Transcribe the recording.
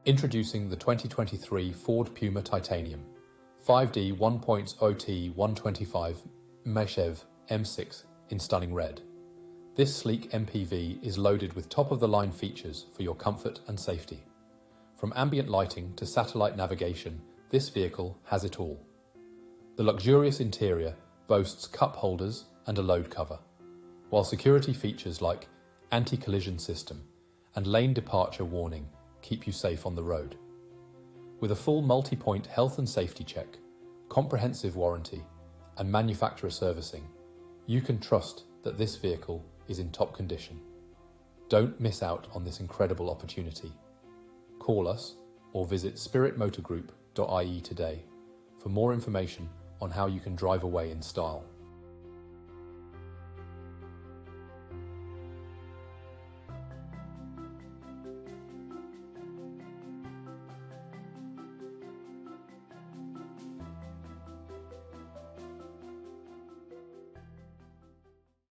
Introducing the 2023 Ford Puma Titanium 5D 1.0T 125 Mhev M6 in stunning red. This sleek MPV is loaded with top-of-the-line features for your comfort and safety. From ambient lighting to satellite navigation, this vehicle has it all. The luxurious interior boasts cup holders and a load cover, while security features like anti-collision system and lane departure warning keep you safe on the road. With a full multi-point health and safety check, comprehensive warranty, and manufacturer servicing, you can trust that this vehicle is in top condition. Don't miss out on this incredible opportunity. Call us or visit spiritmotorgroup.ie today for more information on how you can drive away in style.